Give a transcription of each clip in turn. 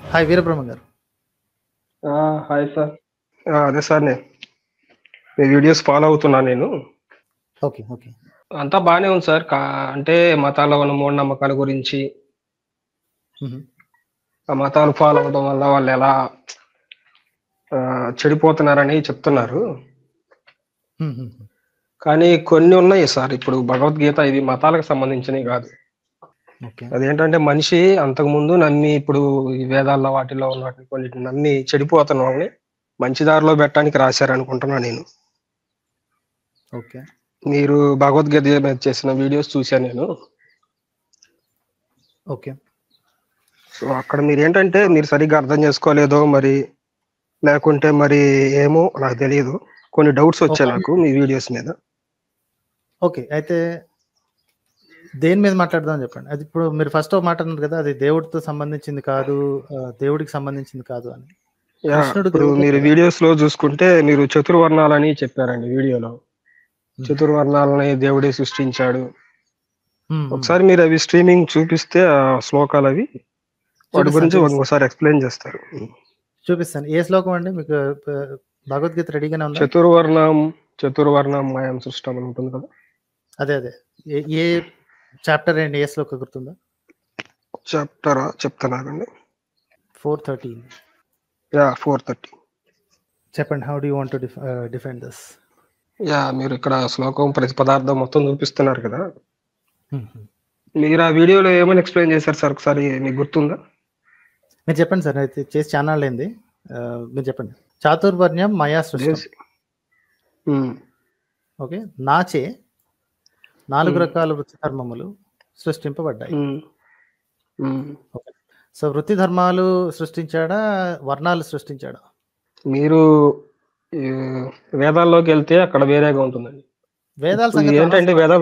Hi Veerabrahma గారు. Hi sir. అదే sir, నేను మీ వీడియోస్ ఫాలో అవుతున్నా నేను. ఓకే. ఓకే. అంతా బాగానే ఉంది సార్. అంటే మతాల్లో ఉన్న మూఢనమ్మకాల గురించి, హుహు. ఆ మతాలు ఫాలో అవ్వడం వల్ల వాళ్ళు ఎలా చెడిపోతున్నారని చెప్తున్నారు. హుహుహు. కానీ కొన్ని ఉన్నాయి సార్. ఇప్పుడు భగవద్గీత ఇది మతాలకు సంబంధించినవి కాదు. ఓకే. అదేంటంటే మనిషి అంతకుముందు నమ్మి ఇప్పుడు ఈ వేదాల్లో వాటిల్లో ఉన్న వాటిని కొన్నిటిని నమ్మి చెడిపోతున్న వాళ్ళని మంచి దారిలో పెట్టడానికి రాశారనుకుంటున్నా నేను. ఓకే. మీరు భగవద్గీత మీద చేసిన వీడియోస్ చూశాను నేను. ఓకే. సో అక్కడ మీరేంటంటే మీరు సరిగ్గా అర్థం చేసుకోలేదో మరి, లేకుంటే మరి ఏమో నాకు తెలియదు. కొన్ని డౌట్స్ వచ్చాయి ఓకే. నాకు మీ వీడియోస్ మీద. ఓకే. అయితే దేని మీద మాట్లాడదామని చెప్పండి. అది ఇప్పుడు మీరు ఫస్ట్ ఒక మాట అన్నారు కదా! అది దేవుడితో సంబంధించింది కాదు, దేవుడికి సంబంధించింది కాదు అని. కృష్ణుడు ఇప్పుడు దేవుడే మీరు కదా! వీడియోస్ లో చూసుకుంటే మీరు చతుర్వర్ణాలని చెప్పారండి వీడియోలో. హుహు. చతుర్వర్ణాలని దేవుడే సృష్టించాడు. హ్మ్. హ్మ్. ఒకసారి మీరు అవి స్ట్రీమింగ్ చూపిస్తే ఆ శ్లోకాలు అవి వాటి గురించి చూపిస్తాను. ఇంకోసారి ఎక్స్ప్లెయిన్ చేస్తారు. చూపిస్తాను. ఏ శ్లోకం అండి? మీకు భగవద్గీత రెడీగానే ఉందా? చతుర్వర్ణం మాయం సృష్టం అని ఉంటుంది కదా. అదే. ఏ ఏ చాప్టర్ అండి? ఏ శ్లోకం గుర్తుందా? చెప్తారా? చెప్తున్నానండి. 413. 430. చెప్పండి. How do you want to define this? మీరు ఇక్కడ శ్లోకం ప్రతి పదార్థం మొత్తం చూపిస్తున్నారు కదా. హుహు. మీరు ఆ వీడియోలో ఏమని ఎక్స్ప్లెయిన్ చేశారు సార్? ఒకసారి మీకు గుర్తుందా? మీరు చెప్పండి సార్. అయితే చేసి చాన్నాళ్ళైంది. మీరు చెప్పండి. చాతుర్వర్ణ్యం మయా సృష్టం. ఓకే. నాచే 4 రకాల వృత్తి ధర్మములు సృష్టింపబడ్డాయి. ఓకే. సో వృత్తి ధర్మాలు సృష్టించాడా? వర్ణాలు సృష్టించాడా? మీరు వేదాల్లోకి వెళ్తే అక్కడ వేరేగా ఉంటుందండి. వేదాల ఇప్పుడు సంగతి ఏంటంటే వేదాల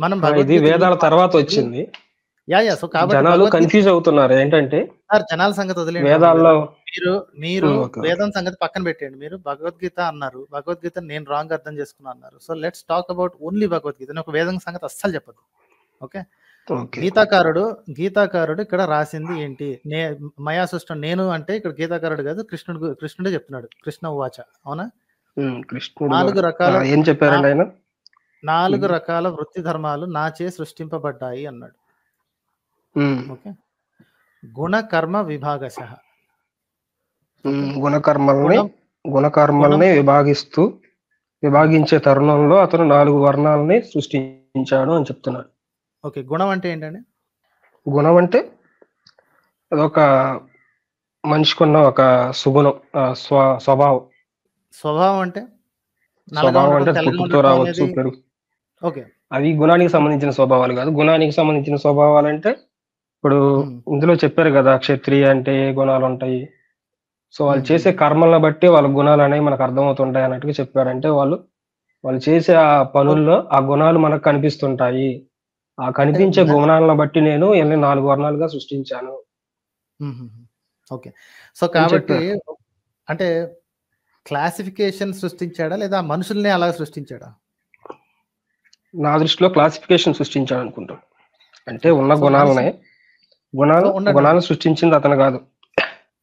మనం ఇది భగవద్గీత వేదాల గురించి తర్వాత మాట్లాడుతున్నప్పుడు వచ్చింది. సో కాబట్టి జనాలు భగవద్గీత కన్ఫ్యూజ్ అవుతున్నారు. ఏంటంటే సార్ జనాల సంగతి వదిలేయండి రాహుల్ వేదాల్లో గారు. మీరు ఓకే. వేదం సంగతి పక్కన పెట్టేయండి. మీరు భగవద్గీత అన్నారు. భగవద్గీత నేను రాంగ్ అర్థం చేసుకున్నా అన్నారు. So let's talk about only Bhagavad Gita. నేను ఒక వేదం సంగతి అస్సలు చెప్పొద్దు. ఓకే. ఓకే. గీతాకారుడు ఇక్కడ రాసింది ఏంటి? మయా సృష్టం నేను అంటే ఇక్కడ గీతాకారుడు కాదు, కృష్ణుడే చెప్తున్నాడు. కృష్ణ ఉవాచ. అవునా? కృష్ణుడు 4 రకాల ఏం చెప్పారండి ఆయన? 4 రకాల వృత్తి ధర్మాలు నాచే సృష్టింపబడ్డాయి అన్నాడు. ఓకే. గుణ కర్మ విభాగశః. గుణకర్మల్ని విభాగించే తరుణంలో అతను 4 వర్ణాలని సృష్టించాడు అని చెప్తున్నాడు. ఓకే. గుణం అంటే ఏంటండి? గుణం అంటే అదొక మనిషికున్న ఒక సుగుణం, స్వభావం. స్వభావం అంటే నల్లగా స్వభావం ఉండటం, అంటే తెల్లగా పుట్టుకతో ఉండటం రావచ్చు, అనేది. పెరుగు. ఓకే. అవి గుణానికి సంబంధించిన స్వభావాలు కాదు. గుణానికి సంబంధించిన స్వభావాలు అంటే ఇప్పుడు ఇందులో చెప్పారు కదా, క్షత్రియ అంటే ఏ గుణాలు ఉంటాయి. సో వాళ్ళు చేసే కర్మలను బట్టి వాళ్ళ గుణాలు అనేవి మనకు అర్థమవుతుంటాయి అన్నట్టుగా చెప్పారంటే వాళ్ళు చేసే ఆ పనుల్లో ఆ గుణాలు మనకు కనిపిస్తుంటాయి. ఆ కనిపించే గుణాలను బట్టి నేను 4 వర్ణాలుగా సృష్టించాను. ఓకే. సో కాబట్టి అంటే క్లాసిఫికేషన్ సృష్టించాడా లేదా మనుషుల్ని అలా సృష్టించాడా? నా దృష్టిలో క్లాసిఫికేషన్ సృష్టించాడు అనుకుంటాను. అంటే ఉన్న గుణాలను సృష్టించింది అతను కాదు.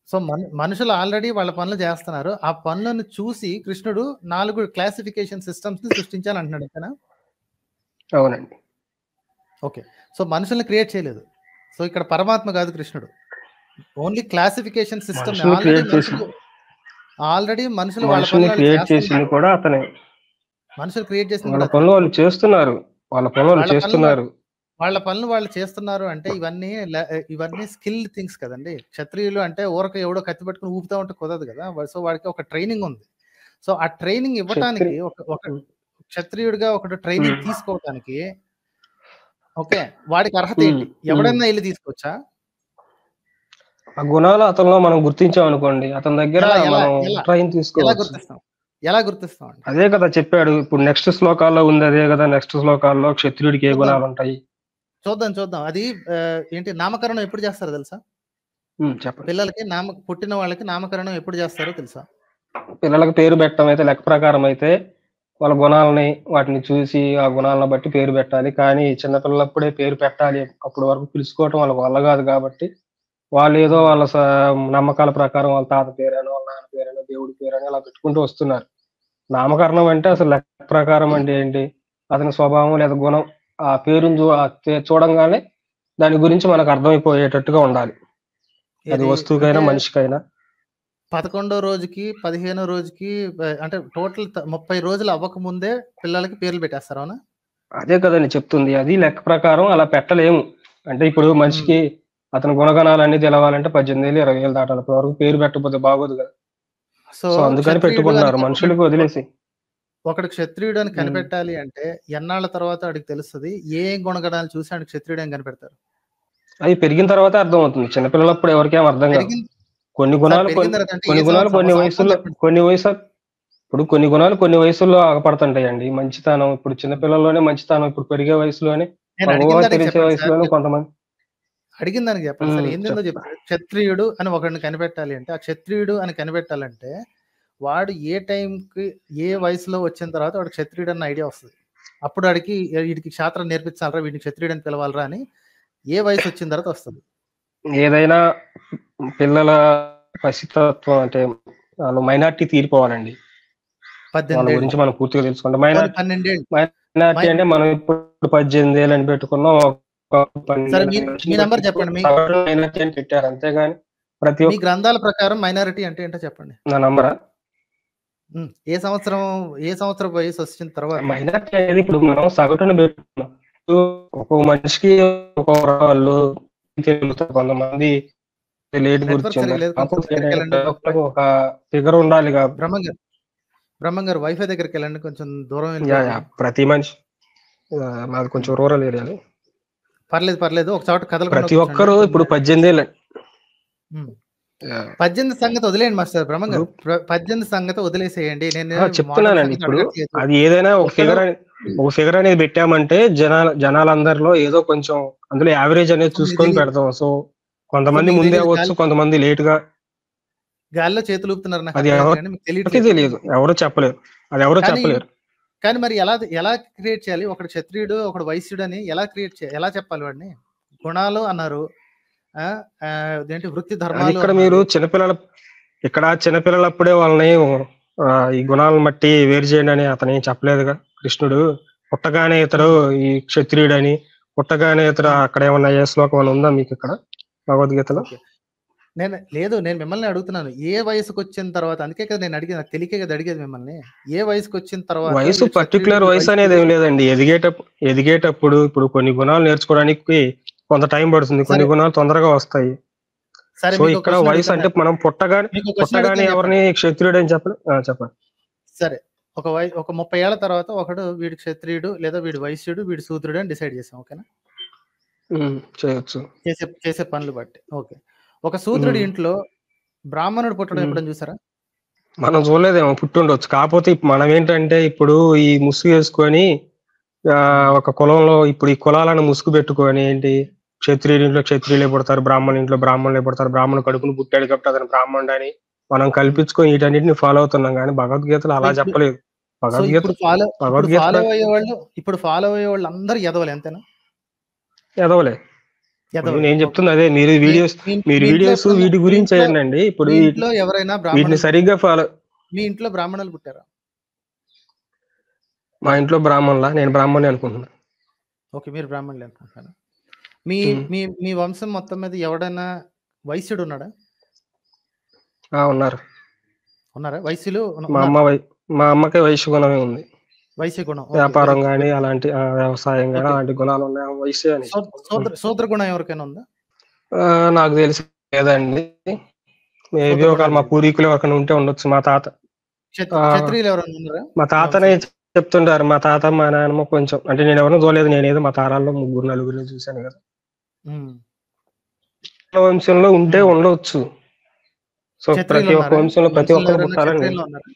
సో మనుషులు ఆల్రెడీ వాళ్ళ పనులు చేస్తున్నారు. ఆ పనులను చూసి కృష్ణుడు 4 క్లాసిఫికేషన్ సిస్టమ్స్ ని సృష్టించాలంటున్నాడు అంతేనా? అవునండి. ఓకే. సో మనుషుల్ని క్రియేట్ చేయలేదు. సో ఇక్కడ పరమాత్మ కాదు కృష్ణుడు. ఓన్లీ క్లాసిఫికేషన్ సిస్టమ్ ఆల్రెడీ మనుషులు వాళ్ళ పనులు క్రియేట్ చేసింది కూడా అతనే. మనుషులు క్రియేట్ చేసింది వాళ్ళ పనులు వాళ్ళు చేస్తున్నారు. వాళ్ళ పనులు వాళ్ళు చేస్తున్నారు అంటే ఇవన్నీ స్కిల్ థింగ్స్ కదండి. క్షత్రియులు అంటే ఊరక ఎవడో కత్తి పట్టుకుని ఊపుతా ఉంటే కుదరదు కదా. సో వాడికి ఒక ట్రైనింగ్ ఉంది. సో ఆ ట్రైనింగ్ ఇవ్వటానికి ఒక క్షత్రియుడిగా ఒకటి ట్రైనింగ్ తీసుకోవటానికి ఓకే వాడికి అర్హత ఏంటి? ఎవడన్నా వెళ్ళి తీసుకోవచ్చా? ఆ గుణాలు అతనిలో మనం గుర్తించాం అనుకోండి, అతని దగ్గర మనం ట్రైన్ తీసుకోవచ్చు. ఎలా గుర్తిస్తాం? అదే కదా చెప్పాడు. ఇప్పుడు నెక్స్ట్ శ్లోకాల్లో ఉంది అదే కదా. నెక్స్ట్ శ్లోకాల్లో క్షత్రియుడికి ఏ గుణాలు ఉంటాయి చూద్దాం. అది ఏంటి నామకరణం ఎప్పుడు చేస్తారో తెలుసా? చెప్పండి. పిల్లలకి పుట్టిన వాళ్ళకి నామకరణం ఎప్పుడు చేస్తారో తెలుసా? పిల్లలకి పేరు పెట్టడం అయితే లెక్క ప్రకారం అయితే వాళ్ళ గుణాలని వాటిని చూసి ఆ గుణాలను బట్టి పేరు పెట్టాలి. కానీ చిన్నపిల్లలప్పుడే పేరు పెట్టాలి, అప్పటి వరకు పిలుచుకోవటం వాళ్ళకి వల్ల కాదు కాబట్టి వాళ్ళు ఏదో ఉమ్, వాళ్ళ నమ్మకాల ప్రకారం వాళ్ళ తాత పేరనో, వాళ్ళ నాన్న పేరనో, దేవుడి పేరనో ఇలా పెట్టుకుంటూ వస్తున్నారు. నామకరణం అంటే అసలు లెక్క ప్రకారం అంటే ఏంటి? అతని స్వభావం లేదా గుణం ఆ పేరుని చూడంగానే దాని గురించి మనకు అర్థమైపోయేటట్టుగా ఉండాలి. అది ఇది వస్తువుకైనా, అంటే మనిషికైనా. 11వ రోజుకి 15వ రోజుకి అంటే టోటల్ 30 రోజులు అవ్వక ముందే పిల్లలకి పేర్లు పెట్టేస్తారు, అవునా? అదే కదండి చెప్తుంది. అది లెక్క ప్రకారం అలా పెట్టలేము. అంటే ఇప్పుడు ఉమ్. మనిషికి అతని గుణగణాలన్నీ తెలవాలంటే 18 ఏళ్ళు, 20 ఏళ్ళు దాటాలి. అప్పటి వరకు పేరు పెట్టకపోతే బాగోదు కదా! సో సో, అందుకని క్షత్రియుడు అని పెట్టుకుంటున్నారు. మనుషులకి వదిలేసి. ఒకడు క్షత్రియుడు అని హ్మ్. కనిపెట్టాలి అంటే ఎన్నాళ్ళ తర్వాత వాడికి తెలుస్తుంది? ఏ గుణగణాలు చూసి ఆడికి క్షత్రియుడు అని కనిపెడతారు? అది పెరిగిన తర్వాతే అర్థమవుతుంది. చిన్న పిల్లలప్పుడు ఎవరికేం అర్థం కాదు. పెరిగిన కొన్ని సార్ గుణాలు పెరిగిన తర్వాత అంటే ఏ కొన్ని గుణాలు సంవత్సరం? ఒక కొన్ని సంవత్సరం వయసుల్లో చెప్పండి. కొన్ని వయసు ఇప్పుడు కొన్ని గుణాలు కొన్ని వయసుల్లో ఆగపడుతుంటాయండి. మంచితనం ఇప్పుడు చిన్న ఉమ్. పిల్లల్లోనే మంచితనం ఇప్పుడు పెరిగే వయసులోనే నేను వాళ్ళకి అడిగిన ఊహ దానికి తెలిసే చెప్పండి సార్. వయసులోనే కొంతమంది అడిగిన దానికి చెప్పండి సార్. ఏందేందో చెప్తా. చెప్తారు. క్షత్రియుడు అని ఒకడిని కనిపెట్టాలి అంటే, ఆ క్షత్రియుడు అని కనిపెట్టాలంటే వాడు ఏ టైంకి ఏ వయసులో వచ్చిన తర్వాత వాడు క్షత్రియుడు అన్న ఐడియా వస్తుంది. అప్పుడు వాడికి వీడికి క్షాత్రం నేర్పించాలరా, వీడిని క్షత్రియుడు అని పిలవాలరా అని ఏ వయసు వచ్చిన తర్వాత వస్తుంది? ఏదైనా పిల్లల పసితత్వం అంటే వాళ్ళు మైనారిటీ తీరిపోవాలండి. వాళ్ళ 18 ఏళ్ళు. గురించి మనం పూర్తిగా తెలుసుకుంటాం. పోనీ 12 ఏళ్ళు. మైనారిటీ అంటే మనం ఇప్పుడు 18 ఏళ్ళు అని పెట్టుకున్నాం. ఒక 12 సరే ఏళ్ళ మీ మీ మనిషిని నంబర్ పెట్టుకుని చెప్పండి. సగటున మైనారిటీ అని పెట్టారు. అంతేగాని ప్రతి మీ గ్రంథాల ప్రకారం మైనారిటీ అంటే ఏంటో చెప్పండి. నా నంబరా? ఏ సంవత్సరం ఏ సంవత్సరం వయసు వచ్చిన తర్వాత? మైనారిటీ అనేది ఇప్పుడు మనం సగటున పెట్టుకున్నాం. ఇప్పుడు ఒక్కో మనిషికి ఒక్కొక్క వాళ్ళు తెలుగుతారు. కొంతమంది లేట్ నెట్వర్క్ గుర్తుంటారు. సరిగ్గా లేదు. కొంచెం కాకపోతే దగ్గరికి ఏంటంటే వెళ్ళండి. ప్రతి ఒక్కరికి ఒక ఫిగర్ ఉండాలి బ్రహ్మం గారు బ్రహ్మం గారు వైఫై దగ్గరికి వెళ్ళండి. కొంచెం దూరం యాహ్! వెళ్ళిపోయారు. యాహ్! ప్రతి మనిషి మాది కొంచెం రూరల్ ఏరియాని. పర్లేదు పర్లేదు. ఒక చోట కదలకుండా ప్రతి కూర్చోండి. ఒక్కరు ఇప్పుడు 18 ఏళ్ళే. హ్మ్. యాహ్! 18 సంగతి వదిలేయండి మాస్టర్ బ్రహ్మం ఇప్పుడు గారు. 18 సంగతి వదిలేసేయండి. నేను మోడర్న్ చెప్తున్నానండి. సంగతి ఇప్పుడు అడగట్లేదు. అది ఏదైనా ఒకడు ఒక ఫిగర్ అనేది పెట్టామంటే జనాలందరిలో ఏదో కొంచెం అందులో యావరేజ్ అనేది సో మీకు చూసుకొని తెలీదు. పెడతాం. సో, సో కొంతమంది మీకు ముందే తెలీదు. అవ్వచ్చు, కొంతమంది లేట్‌గా. గాలిలో చేతులు ఊపుతున్నారు. నాకు అది అర్థమైంది కానీ మీకు ఎవరికీ తెలియట్లేదు. తెలీదు. ఎవరు చెప్పలేరు. అది ఎవరు కానీ చెప్పలేరు. కానీ మరి ఎలా క్రియేట్ చేయాలి? ఒకడు క్షత్రియుడు, ఒకడు వైశ్యుడు అని ఎలా క్రియేట్ చేయాలి? ఎలా చెప్పాలి వాడిని? గుణాలు అన్నారు. ఆ! అదేంటి వృత్తి అది ధర్మాలు ఇక్కడ మీరు అన్నారు. చిన్నపిల్లలప్పుడే వాళ్ళని ఈ గుణాలను బట్టి వేరు చేయండి అని అతనేం చెప్పలేదుగా కృష్ణుడు. పుట్టగానే ఇతడు హ్మ్. ఈ క్షత్రియుడని, పుట్టగానే ఇతడు హ్మ్. అక్కడ ఏమన్నా ఏ శ్లోకం ఏమన్నా ఉందా మీకిక్కడ భగవద్గీతలో? ఓకే. నేను మిమ్మల్ని అడుగుతున్నాను. ఏ వయసుకొచ్చిన తర్వాత అందుకే కదా నేను అడిగేది. నాకు తెలియకే కదా అడిగేది మిమ్మల్ని. ఏ వయసుకొచ్చిన తర్వాత వయసు వీడు క్షత్రియుడు, పర్టిక్యులర్ వీడు వయసు అనేది వైశ్యుడు. ఏం లేదండి. ఎదిగేటప్పుడు ఇప్పుడు కొన్ని గుణాలు నేర్చుకోవడానికి కొంత టైం పడుతుంది. కొన్ని సరే. గుణాలు తొందరగా వస్తాయి. సరే సో, మీకో ఇక్కడ క్వెషన్ వయసు అడుగుతాను. అంటే మనం మీకో క్వెషన్ పుట్టగానే అడుగుతాను చెప్పండి. ఎవరిని క్షత్రియుడని చెప్పలేం. చెప్పండి. సరే. ఒక 30 ఏళ్ల తర్వాత ఒకడు వీడు క్షత్రియుడు లేదా వీడు వైశ్యుడు, వీడు శూద్రుడు అని డిసైడ్ చేసాం. ఓకేనా? చేయొచ్చు. చేసే చేసే పనులు బట్టి. ఓకే. ఒక శూద్రుడి హ్మ్. ఇంట్లో బ్రాహ్మణుడు పుట్టడం హ్మ్. ఎప్పుడైనా చూసారా? మనం చూడలేదేమో పుట్టుండొచ్చు. కాపోతే మనమేంటంటే ఇప్పుడు ఈ ముసుగేసుకొని హ్మ్. ఒక కులంలో ఇప్పుడు ఈ కులాలను ముసుగు పెట్టుకొని ఏంటి క్షత్రియుడింట్లో క్షత్రియులే పుడతారు. బ్రాహ్మణునింట్లో బ్రాహ్మణులే పుడతారు. బ్రాహ్మణుడు కడుపున పుట్టాడు కాబట్టి అతను బ్రాహ్మణుడని మనం హ్మ్. కల్పించుకొని వీటన్నిటిని ఫాలో అవుతున్నాం గానీ భగవద్గీతలో సో, అలా ఇప్పుడు చెప్పలేదు. సో, భగవద్గీత ఇప్పుడు భగవద్గీత ఫాలో అయ్యేవాళ్ళందరూ ఎదవలే అంతేనా? ఎదవలే. ఇప్పుడు ఎదవలే. నేను ఓకే. చెప్తుంది అదే. మీ మీ మీరు మీ ఇంట్లో వీడియోస్ ఎప్పుడన్నా వీటి గురించి చేయండండి. ఇప్పుడు మీ ఇంట్లో ఎవరైనా వీటిని బ్రాహ్మణులు సరిగ్గా ఫాలో మీ ఇంట్లో బ్రాహ్మణులు పుట్టారా? మా ఇంట్లో బ్రాహ్మణులా? నేను బ్రాహ్మణే అనుకుంటున్నా. ఓకే. మీరు బ్రాహ్మణులే అనుకుంటున్నారా? మీ హ్మ్. మీ మీ వంశం మొత్తం మీద ఎవడైనా వైశ్యుడున్నాడా? ఉన్నారు. ఉన్నారా? వైశ్యులు మా ఉన్నారు. అమ్మ వై మా అమ్మకే వైశ్య గుణమే ఉంది. వైశ్య గుణం. ఓకే. వెరీ వ్యాపారం గుడ్. గాని, వెరీ గుడ్. అలాంటి వ్యవసాయం గాని ఓకే. అలాంటి గుణాలున్నాయి. ఆమె వైశ్యే అని చెప్పుకుంటాం. శూద్ర గుణం ఎవరికైనా ఉందా? నాకు తెలిసి లేదండి. మేబీ శూద్ర ఒకవేళ గుణాలు మా లేవు. పూర్వీకులు ఎవరికైనా ఉంటే ఉండొచ్చు. మా తాత ఆహ్, క్షత్రియులు ఎవరైనా ఉన్నారా మా మీ తాతనే వంశంలో? చెప్తుంటారు. మా తాత, మా నాన్నమ్మ కొంచెం అంటే నేనెవరిని చూడలేదు. నేనేదో మా తరాల్లో ముగ్గురు, నలుగురిని చూసాను గదా! హ్మ్. వంశంలో ఉంటే హ్మ్. ఉండొచ్చు. సో, ప్రతి ఒక్క క్షత్రియులున్నారా? వంశంలో ప్రతి వంశంలో ఒక్కరు ఎవరైనా పుట్టాలని లేదు. క్షత్రియుల్లో ఉన్నారా?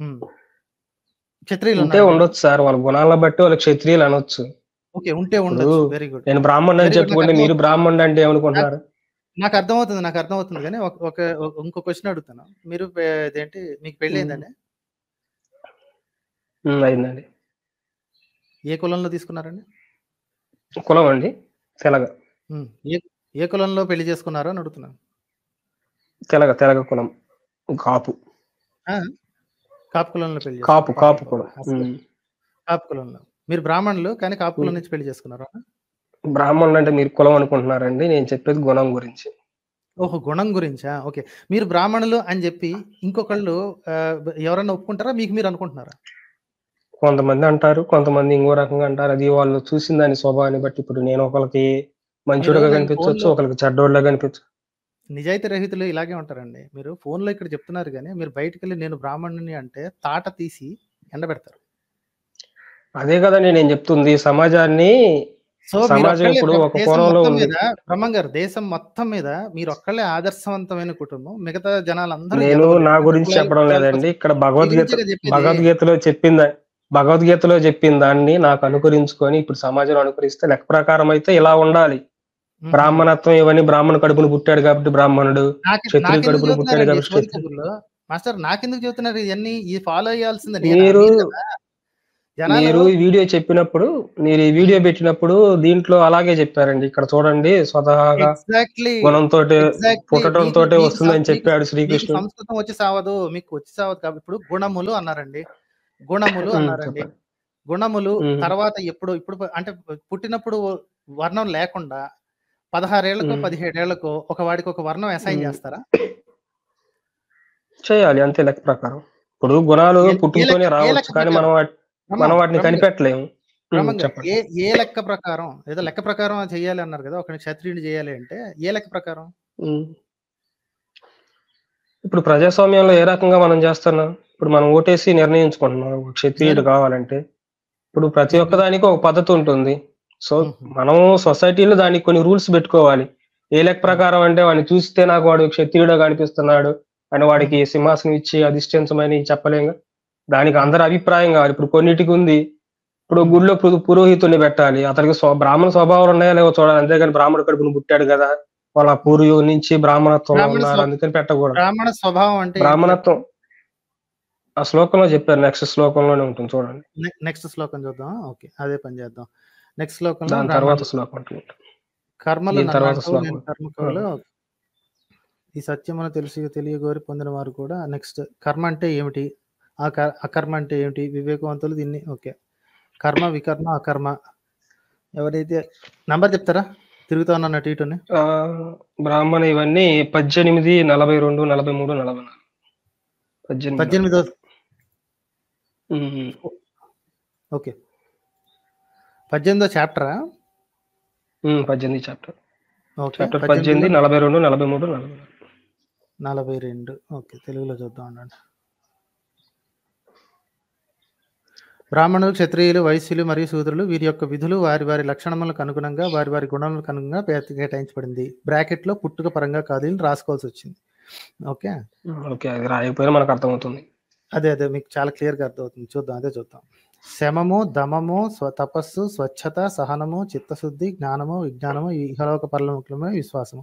హ్మ్. ఉంటే క్షత్రియులున్నారా ఎవరైనా? ఉండొచ్చు సార్. వాళ్ళ గుణాలను బట్టి వాళ్ళు క్షత్రియులు అనొచ్చు. ఓకే. ఉంటే ఇప్పుడు ఉండొచ్చు. Very good. నేను బ్రాహ్మణుడని వెరీ గుడ్. చెప్పుకుంటే మీరు బ్రాహ్మణుడంటే నాకు ఏమనుకుంటున్నారు? నాకర్థమవుతుంది గానీ ఇంకో క్వెషన్ అడుగుతాను. మీరు ఇదేంటి మీకు హ్మ్. పెళ్లయిందండి? అయిందండి. ఏ కులంలో తీసుకున్నారండి? కులం అండి? తెలగ. హ్మ్. ఏ ఏ కులంలో పెళ్లి చేసుకున్నారో అని అడుగుతున్నాను. తెలగ కులం. కాపు. కాపు కులంలో పెళ్లి కాపు చేసుకున్నారు. కులం. అసలు కాపు కులంలో. మీరు బ్రాహ్మణులు కానీ కాపు కులం నుంచి పెళ్లి చేసుకున్నారా? బ్రాహ్మణులు అంటే మీరు కులం అనుకుంటున్నారండి. నేను చెప్పేది గుణం గురించి. ఓహో! గుణం గురించా? ఓకే. మీరు బ్రాహ్మణులు అని చెప్పి ఇంకొకళ్ళు ఎవరన్నా ఒప్పుకుంటారా? మీకు మీరు అనుకుంటున్నారా? కొంతమంది అంటారు. కొంతమంది ఇంకో రకంగా అంటారు. అది వాళ్ళు చూసిన దాని స్వభావాన్ని బట్టి. ఇప్పుడు నేను ఒకళ్ళకి మంచోడుగా కనిపించొచ్చు. ఒకళ్ళకి చెడ్డోడులా కనిపించొచ్చు. నిజాయితీ రహితులు ఇలాగే ఉంటారండి. మీరు ఫోన్‌లో ఇక్కడ చెప్తున్నారు గానీ, మీరు బయటికెళ్ళి నేను బ్రాహ్మణుడిని అంటే తాట తీసి ఎండబెడతారు. అదే కదండీ నేను చెప్తుంది. సమాజాన్ని సో, సమాజం ఇప్పుడు ఒక కోణంలో ఉంది. బ్రహ్మంగారు దేశం మొత్తం మీద మీరొక్కళ్ళే ఆదర్శవంతమైన కుటుంబం. మిగతా జనాలందరూ నేను నా గురించి చెప్పడం లేదండి. ఇక్కడ భగవద్గీతలో చెప్పిన దాన్ని నాకు అనుకరించుకొని ఇప్పుడు సమాజంలో అనుకరిస్తే లెక్క ప్రకారం అయితే ఇలా ఉండాలి. బ్రాహ్మణత్వం ఇవన్నీ బ్రాహ్మణ కడుపును పుట్టాడు కాబట్టి బ్రాహ్మణుడు, క్షత్రియ కడుపును పుట్టాడు కాబట్టి క్షత్రియుడు. మాస్టర్ నాకెందుకు చెబుతున్నారు ఇవన్నీ? ఫాలో అయ్యాల్సిందే. మీరు ఈ వీడియో చెప్పినప్పుడు, మీరు ఈ వీడియో పెట్టినప్పుడు దీంట్లో అలాగే చెప్పారండి. ఇక్కడ చూడండి, స్వతహాగా గుణంతో పుట్టడంతో వస్తుందని చెప్పాడు శ్రీకృష్ణుడు. సంస్కృతం వచ్చి సావదు, మీకు వచ్చి సావదు కాబట్టి ఇప్పుడు గుణములు అన్నారండి. గుణములు తర్వాత ఇప్పుడు అంటే పుట్టినప్పుడు వర్ణం లేకుండా 16 ఏళ్లకో 17 ఏళ్లకో ఒక వాడికి ఒక వర్ణం అసైన్ చేస్తారా? చేయాలి అంతే లెక్క ప్రకారం. ఇప్పుడు గుణాలు పుట్టుకతోనే రావచ్చు కానీ మనం వాటిని కనిపెట్టలేము. ఏ లెక్క ప్రకారం? ఏదో లెక్క ప్రకారం చేయాలి అన్నారు కదా, ఒక క్షత్రియుని చేయాలి అంటే ఏ లెక్క ప్రకారం? ఇప్పుడు ప్రజాస్వామ్యంలో ఏ రకంగా మనం చేస్తున్నాం? ఇప్పుడు మనం ఓటేసి నిర్ణయించుకుంటున్నాం క్షత్రియుడు కావాలంటే. ఇప్పుడు ప్రతి ఒక్క దానికి ఒక పద్ధతి ఉంటుంది. సో మనం సొసైటీలో దానికి కొన్ని రూల్స్ పెట్టుకోవాలి. ఏ లెక్క ప్రకారం అంటే వాడిని చూస్తే నాకు వాడు క్షత్రియుడు కనిపిస్తున్నాడు అని వాడికి సింహాసనం ఇచ్చి అధిష్ఠించమని చెప్పలేంగా. దానికి అందరి అభిప్రాయం కావాలి. ఇప్పుడు కొన్నిటికి ఉంది. ఇప్పుడు గుడిలో పురోహితుడిని పెట్టాలి. అతనికి బ్రాహ్మణ స్వభావాలు ఉన్నాయా లేవో చూడాలి. అంతేగాని బ్రాహ్మణ కడుపును పుట్టాడు కదా, వాళ్ళ పూర్వీకుల నుంచి బ్రాహ్మణత్వంలో ఉన్నారు అందుకని పెట్టకూడదు. బ్రాహ్మణ స్వభావం అంటే బ్రాహ్మణత్వం ఆ శ్లోకంలో చెప్పారు. నెక్స్ట్ శ్లోకంలోనే ఉంటుంది చూడండి. నెక్స్ట్ శ్లోకం చూద్దాం. ఓకే, అదే పని చేద్దాం. నెక్స్ట్ శ్లోకంలో దాని తర్వాత శ్లోకం కర్మలు కర్మకులు ఈ సత్యమును తెలియగోరి పొందిన వారు కూడా. నెక్స్ట్ కర్మ అంటే ఏమిటి, అకర్మ అంటే ఏమిటి? వివేకవంతులు దీన్ని ఓకే. కర్మ, వికర్మ, అకర్మ. ఎవరైతే నంబర్ చెప్తారా? తిరుగుతా ఉన్నా అటు ఇటుని. బ్రాహ్మణ ఇవన్నీ 18, 42, 43, 44. 18. ఓకే, 18వ చాప్టరా? 18 చాప్టర్. చాప్టర్ 18, 42, 43, 42. ఓకే, తెలుగులో చూద్దాం ఉండండి. బ్రాహ్మణులు, క్షత్రియులు, వైశ్యులు మరియు శూద్రులు వీరి యొక్క విధులు వారి వారి లక్షణములకు అనుగుణంగా వారి వారి గుణాలకు అనుగుణంగా కేటాయించబడింది. బ్రాకెట్ లో పుట్టుక పరంగా కాదు రాసుకోవాల్సి వచ్చింది. ఓకే ఓకే, అది రాయకపోయినా మనకు అర్థమవుతుంది. అదే మీకు చాలా క్లియర్ గా అర్థమవుతుంది. చూద్దాం, అదే చూద్దాం. శమము, దమము, తపస్సు, స్వచ్ఛత, సహనము, చిత్తశుద్ధి, జ్ఞానము, విజ్ఞానము, ఇహలోక పరలోకము, విశ్వాసము.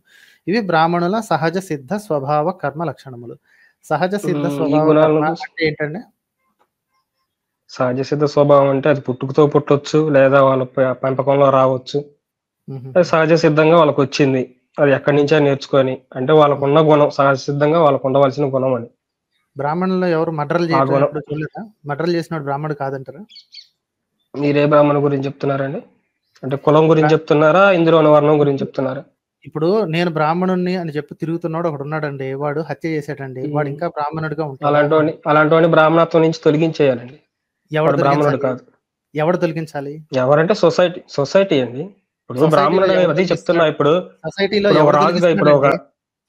ఇవి బ్రాహ్మణుల సహజ సిద్ధ స్వభావ కర్మ లక్షణములు. సహజ సిద్ధ స్వభావ అంటే ఏంటండి? సహజ సిద్ధ స్వభావం అంటే అది పుట్టుకతో పుట్టొచ్చు, లేదా వాళ్ళ పెంపకంలో రావచ్చు. అది సహజ సిద్ధంగా వాళ్ళకి వచ్చింది. అది ఎక్కడి నుంచో నేర్చుకొని, అంటే వాళ్ళకున్న గుణం, సహజ సిద్ధంగా వాళ్ళకు ఉండవలసిన గుణం అని. బ్రాహ్మణుల్లో ఎవరు మర్డర్లు చేయలేదా? మర్డర్లు చేసినోడు బ్రాహ్మణుడు కాదంటారా? మీరే బ్రాహ్మణ గురించి చెప్తున్నారండి? అంటే కులం గురించి చెప్తున్నారా, ఇందులో వర్ణం గురించి చెప్తున్నారా? ఇప్పుడు నేను బ్రాహ్మణుణ్ణి అని చెప్పి తిరుగుతున్నాడు ఒకడు ఉన్నాడండి, వాడు హత్య చేసాడండి, వాడు ఇంకా బ్రాహ్మణుడిగా ఉంటాడు. అలాంటి బ్రాహ్మణత్వం నుంచి తొలగించేయాలండి. ఎవరు బ్రాహ్మణుడు కాదు. ఎవరు తొలగించాలి? ఎవరంటే సొసైటీ అండి. ఇప్పుడు బ్రాహ్మణుడు అది చెప్తున్నా. ఇప్పుడు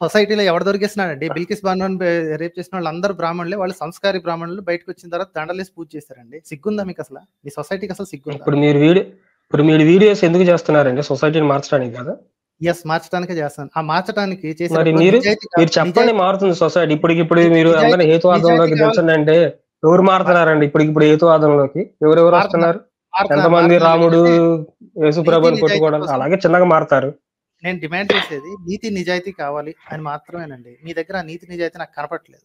సొసైటీలో ఎవరు దొరికేస్తున్నాడండి? బిల్కిస్ బాను రేప్ చేసిన వాళ్ళు అందరూ బ్రాహ్మణులే. వాళ్ళు సంస్కారి బ్రాహ్మణులు. బయటకు వచ్చిన తర్వాత దండలేసి పూజ చేస్తారండి. సిగ్గుందా మీకు అసలు? మీ సొసైటీకి అసలు సిగ్గుందా? ఇప్పుడు మీరు వీడియోస్ ఎందుకు చేస్తున్నారండి? సొసైటీని మార్చడానికి కదా? ఎస్, మార్చడానికే చేస్తాను. ఆ మార్చడానికి మీరు చెప్పండి మారుతుంది సొసైటీ. ఇప్పుడు మీరు అందరినీ హేతువాదంలోకి దించండి అంటే ఎవరు మారుతున్నారండి? ఇప్పుడు హేతువాదంలోకి ఎవరెవరు వస్తున్నారు? ఎంతమంది రాముడు, యేసుప్రభుని కొట్టుకోవడానికి అలాగే చిన్నగా మారుతారు. నేను డిమాండ్ చేసేది నీతి నిజాయితీ కావాలి అని మాత్రమేనండి. మీ దగ్గర నీతి నిజాయితీ నాకు కనపట్లేదు.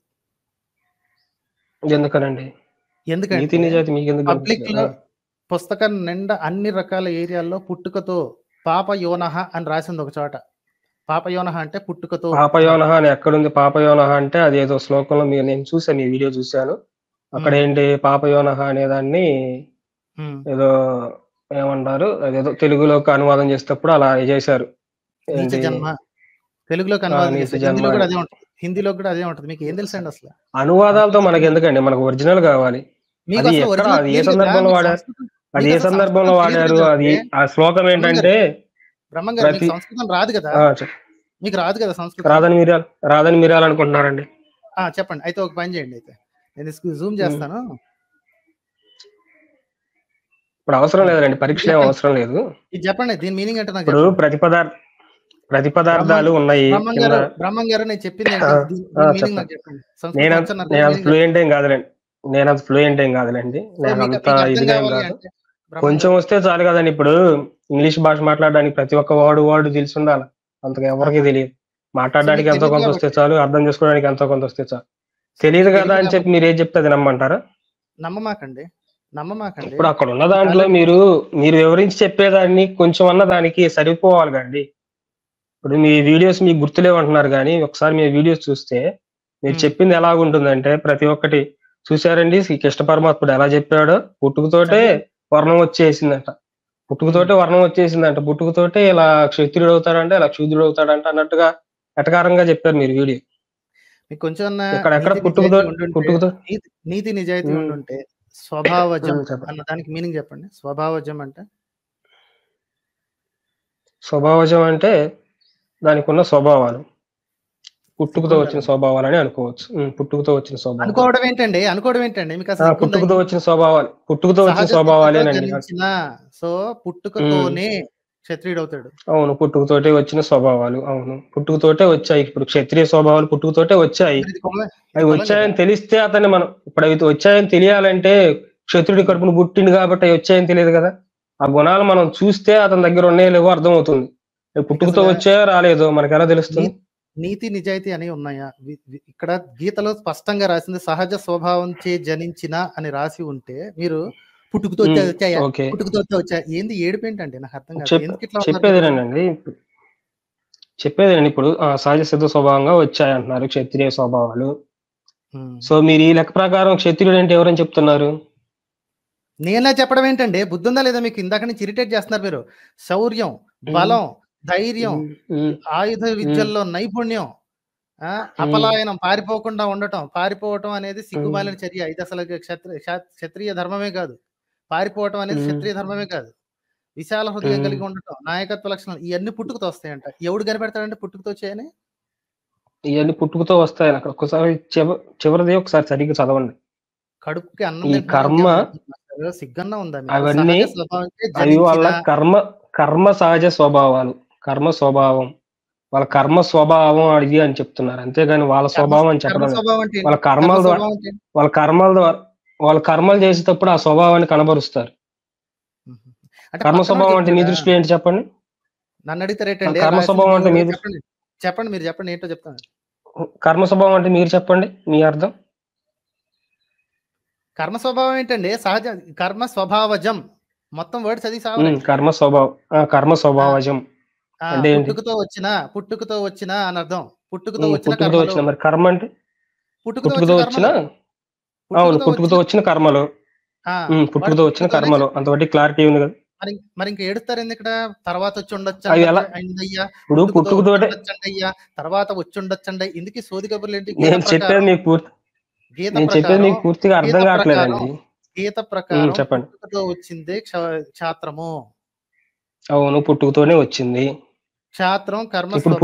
ఎందుకనండి? ఎందుకంటే పబ్లిక్ లో పుస్తకం నిండా అన్ని రకాల ఏరియాల్లో పుట్టుకతో పాప యోనహ అని రాసింది ఒక చోట. పాపయోనహ అంటే పుట్టుకతో పాపయోనహ అని ఎక్కడుంది? పాపయోనహ అంటే అదేదో శ్లోకంలో నేను చూసాను, ఈ వీడియో చూశాను. అక్కడ ఏంటి పాపయోనహ అనేదాన్ని ఏదో ఏమంటారు, అదేదో తెలుగులోకి అనువాదం చేసేటప్పుడు అలా చేశారు. నీచ జన్మ తెలుగులోకి అనువాదం చేశారు. హిందీలో కూడా అదే ఉంటుంది. హిందీలో కూడా అదే ఉంటుంది. మీకు ఏం తెలుసండి అసలు? అనువాదాలతో మనకి ఎందుకండి, మనకు ఒరిజినల్ కావాలి. అది ఎక్కడ, అది ఏ సందర్భంలో వాడారు, అది ఏ సందర్భంలో వాడారు, అది ఆ శ్లోకం ఏంటంటే బ్రహ్మంగారు మీకు సంస్కృతం రాదు కదా, మీకు రాదు కదా సంస్కృతం. రాదని మీరు అనుకుంటున్నారండి. చెప్పండి. అయితే ఒక పని చేయండి, అయితే నేను జూమ్ చేస్తాను. ఇప్పుడు అవసరం లేదండి, పరీక్ష అవసరం లేదు. ఇది చెప్పండి, దీని మీనింగ్ అంటే నాకు ఇప్పుడు ప్రతిపదార్థాలు ఉన్నాయి. బ్రహ్మంగారు నేను చెప్పింది నేను ఫ్లూయెంట్ ఏం కాదులేండి, నేను అంత ఫ్లూయెంట్ ఏం కాదులేండి, నేను అంత ఇదిగా ఏం కాదు. కొంచెం వస్తే చాలు కదండి. ఇప్పుడు ఇంగ్లీష్ భాష మాట్లాడడానికి ప్రతి ఒక్క వర్డ్ తెలిసి ఉండాలి, అంతగా ఎవరికి తెలియదు. మాట్లాడడానికి ఎంతో కొంత వస్తే చాలు, అర్థం చేసుకోవడానికి ఎంతో కొంత వస్తే చాలు. తెలియదు కదా అని చెప్పి మీరు ఏం చెప్తే అది నమ్మంటారా? నమ్మమాకండి. ఇప్పుడు అక్కడ ఉన్న దాంట్లో మీరు వివరించి చెప్పేదాన్ని కొంచెం అన్న దానికి సరిపోవాలి కండి. ఇప్పుడు మీ వీడియోస్ మీకు గుర్తులేమంటున్నారు, కానీ ఒకసారి మీ వీడియోస్ చూస్తే మీరు చెప్పింది ఎలాగుంటుందంటే, ప్రతి ఒక్కటి చూసారండి. కృష్ణ పరమాత్ముడు ఎలా చెప్పాడో, పుట్టుకతోటే వర్ణం వచ్చేసిందంట, పుట్టుకతోటే ఇలా క్షత్రియుడు అవుతాడంటే ఇలా శూద్రుడు అవుతాడంట అన్నట్టుగా ఎటకారంగా చెప్పారు మీరు వీడియో. మీకు కొంచెం ఎక్కడ పుట్టుకతో నీతి నిజాయితీ ఉండుంటే స్వభావజం అన్న దానికి మీనింగ్ చెప్పండి. స్వభావజం అంటే దానికి ఉన్న స్వభావాలు, పుట్టుకతో వచ్చిన స్వభావాలు అని అనుకోవచ్చు. పుట్టుకతో వచ్చిన స్వభావం అనుకోవడం ఏంటండి మీకు అసలు? పుట్టుకతో వచ్చిన స్వభావాలే. సో పుట్టుకతోనే క్షత్రియుడు అవుతాడు. అవును, పుట్టుకతోటే వచ్చిన స్వభావాలు. అవును, పుట్టుకతోటే వచ్చాయి. ఇప్పుడు క్షత్రియ స్వభావాలు పుట్టుకతోటే వచ్చాయి. అవి వచ్చాయని తెలిస్తే అతన్ని మనం, ఇప్పుడు అవి వచ్చాయని తెలియాలంటే క్షత్రుడి కడుపును పుట్టిండు కాబట్టి అవి వచ్చాయని తెలియదు కదా. ఆ గుణాలు మనం చూస్తే అతని దగ్గర ఉన్నాయో లేవో అర్థమవుతుంది. పుట్టుకతో వచ్చాయో రాలేదో మనకు ఎలా తెలుస్తుంది? నీతి నిజాయితీ అని ఉన్నాయా? ఇక్కడ గీతలో స్పష్టంగా రాసింది సహజ స్వభావం చే జనించిన అని రాసి ఉంటే మీరు పుట్టుకతో వచ్చాయా ఏంది ఏడుపేంటండి? నాకు అర్థం కాదు. చెప్పేదేనండి ఇప్పుడు సహజ సిద్ధ స్వభావంగా వచ్చాయంటున్నారు క్షత్రియ స్వభావాలు. సో మీరు ఈ లెక్క ప్రకారం క్షత్రియుడు అంటే ఎవరని చెప్తున్నారు? నేనే చెప్పడం ఏంటండి? బుద్ధి ఉందా లేదా మీకు? ఇందాక నుంచి ఇరిటేట్ చేస్తున్నారు మీరు. శౌర్యం, బలం, ధైర్యం, ఆయుధ విద్యల్లో నైపుణ్యం, అపలాయనం, పారిపోవటం అనేది సిగ్గుమాలిన చర్య. ఇది అసలు క్షత్రియ ధర్మమే కాదు. పారిపోవటం అనేది క్షత్రియ ధర్మమే కాదు. విశాల హృదయం కలిగి ఉండటం, నాయకత్వ లక్షణాలు, ఇవన్నీ పుట్టుకతో వస్తాయంట. ఎవడు కనిపెడతాడంటే పుట్టుకతో వచ్చాయని? ఇవన్నీ పుట్టుకతో వస్తాయని అక్కడ ఒకసారి చివరిది ఒకసారి సరిగ్గా చదవండి. కడుపుకి అన్నం సిగ్గన్నా ఉందా? అవన్నీ అవి వాళ్ళ కర్మ సహజ స్వభావాలు, కర్మ స్వభావం, వాళ్ళ కర్మ స్వభావం అది అని చెప్తున్నారు. అంతేగాని వాళ్ళ స్వభావం అని చెప్పడం. వాళ్ళ కర్మలు చేసేటప్పుడు ఆ స్వభావాన్ని కనబరుస్తారు. కర్మ స్వభావం అంటే మీ దృష్టిలో ఏంటి చెప్పండి? నన్ను అడిగితే కర్మ స్వభావం అంటే చెప్పండి, మీరు చెప్పండి, ఏంటో చెప్తాను. కర్మ స్వభావం అంటే మీరు చెప్పండి, మీ అర్థం. కర్మ స్వభావం ఏంటండి? సహజ కర్మ స్వభావజం, మొత్తం వర్డ్ చదివి కర్మ స్వభావజం అంటే పుట్టుకతో వచ్చిన అని అర్థం. పుట్టుకతో వచ్చిన మరి కర్మ అంటే పుట్టుకతో వచ్చిన కర్మలు, పుట్టుకతో వచ్చిన కర్మలు, అంతవరకు క్లారిటీ ఉంది కదా. మరి ఇంకా ఏడుస్తారు ఎందుకు? ఇక్కడ తర్వాత వచ్చి ఉండొచ్చు అయ్యా, ఇప్పుడు పుట్టుకతోటే తర్వాత వచ్చి ఉండొచ్చండి. ఎందుకు సోది కబుర్లు ఏంటి? నేను చెప్పేది మీకు పూర్తిగా అర్థం కావట్లేదండి. గీత ప్రకారం పుట్టుకతో వచ్చిందే క్షాత్రము. అవును, పుట్టుకతోనే వచ్చింది క్షాత్రం. కర్మ ఇప్పుడు